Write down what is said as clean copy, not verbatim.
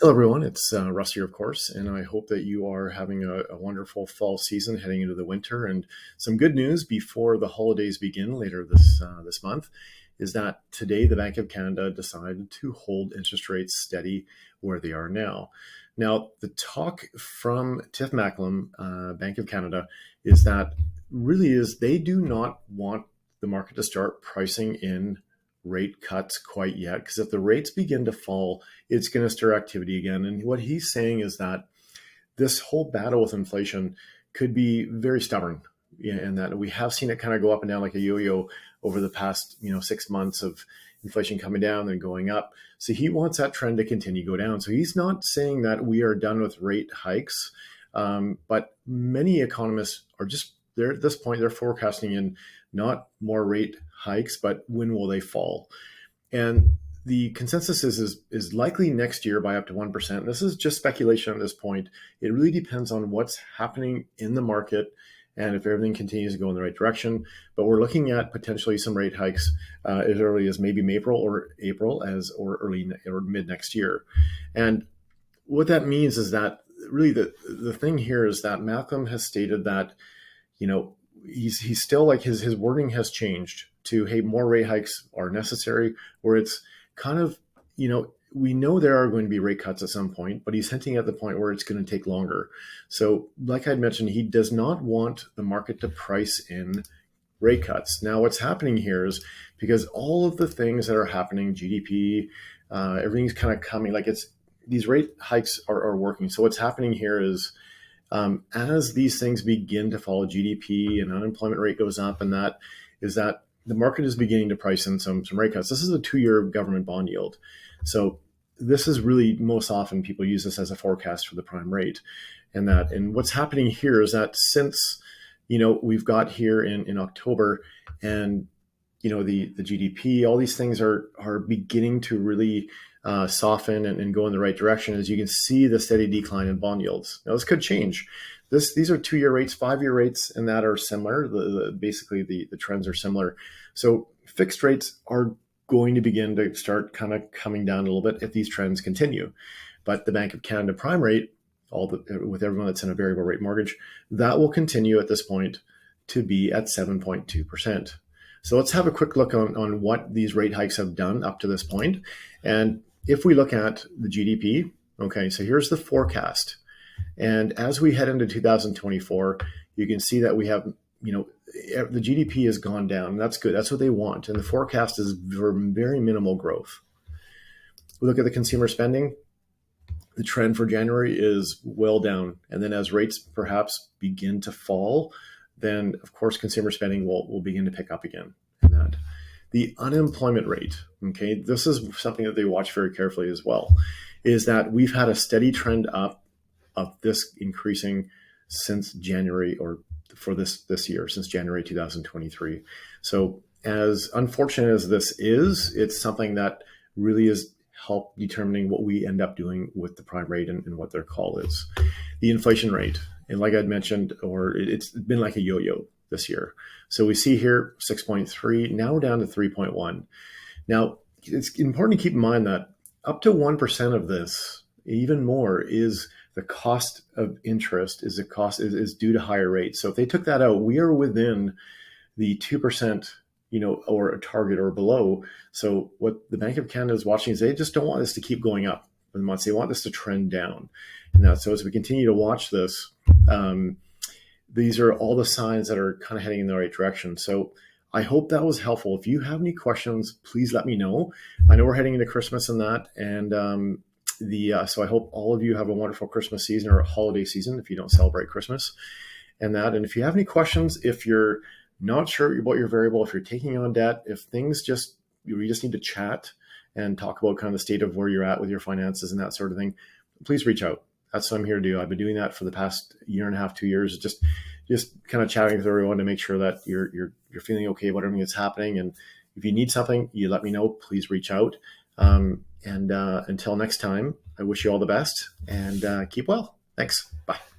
Hello, everyone. It's Russ here, of course, and I hope that you are having a wonderful fall season heading into the winter. And some good news before the holidays begin later this month is that today the Bank of Canada decided to hold interest rates steady where they are now. Now, the talk from Tiff Macklem, Bank of Canada, is that really is they do not want the market to start pricing in rate cuts quite yet, because if the rates begin to fall, it's going to stir activity again. And what he's saying is that this whole battle with inflation could be very stubborn, and that we have seen it kind of go up and down like a yo-yo over the past 6 months of inflation coming down and going up. So he wants that trend to continue to go down. So he's not saying that we are done with rate hikes, but many economists are just there at this point. They're forecasting in not more rate hikes, but when will they fall? And the consensus is likely next year by up to 1%. This is just speculation at this point. It really depends on what's happening in the market and if everything continues to go in the right direction. But we're looking at potentially some rate hikes as early as maybe April or early or mid next year. And what that means is that really the thing here is that Malcolm has stated that, he's still like his wording has changed to, hey, more rate hikes are necessary, where it's kind of, we know there are going to be rate cuts at some point, but he's hinting at the point where it's going to take longer. So like I'd mentioned, he does not want the market to price in rate cuts. Now, what's happening here is because all of the things that are happening, GDP, everything's kind of coming, like these rate hikes are working. So what's happening here is, as these things begin to follow GDP and unemployment rate goes up, and that the market is beginning to price in some rate cuts. This is a 2-year government bond yield. So this is really, most often people use this as a forecast for the prime rate. And what's happening here is that since, we've got here in October, and, the GDP, all these things are beginning to really soften and go in the right direction, as you can see the steady decline in bond yields. Now, this could change. These are 2-year rates, 5-year rates, and that are similar. Basically, the trends are similar. So fixed rates are going to begin to start kind of coming down a little bit if these trends continue. But the Bank of Canada prime rate, with everyone that's in a variable rate mortgage, that will continue at this point to be at 7.2%. So let's have a quick look on what these rate hikes have done up to this point. And if we look at the GDP, okay, so here's the forecast. And as we head into 2024, you can see that we have, the GDP has gone down. That's good. That's what they want. And the forecast is for very minimal growth. We look at the consumer spending. The trend for January is well down. And then as rates perhaps begin to fall, then of course consumer spending will begin to pick up again. And that the unemployment rate, okay, this is something that they watch very carefully as well, is that we've had a steady trend up of this increasing since January, or for this year, since January 2023. So as unfortunate as this is, it's something that really is help determining what we end up doing with the prime rate and what their call is. The inflation rate, and like I'd mentioned, it's been like a yo-yo this year. So we see here 6.3, now down to 3.1. Now, it's important to keep in mind that up to 1% of this, even more, is the cost of interest, is due to higher rates. So if they took that out, we are within the 2%, or a target or below. So what the Bank of Canada is watching is they just don't want this to keep going up in the months. They want this to trend down. And so as we continue to watch this, these are all the signs that are kind of heading in the right direction. So I hope that was helpful. If you have any questions, please let me know. I know we're heading into Christmas and that, and so I hope all of you have a wonderful Christmas season or a holiday season if you don't celebrate Christmas and that. And if you have any questions, if you're not sure about your variable, if you're taking on debt, if things you just need to chat and talk about kind of the state of where you're at with your finances and that sort of thing, please reach out. That's what I'm here to do. I've been doing that for the past 1.5 to 2 years, just kind of chatting with everyone to make sure that you're feeling okay about everything that's happening. And if you need something, you let me know. Please reach out. And until next time, I wish you all the best and keep well. Thanks. Bye.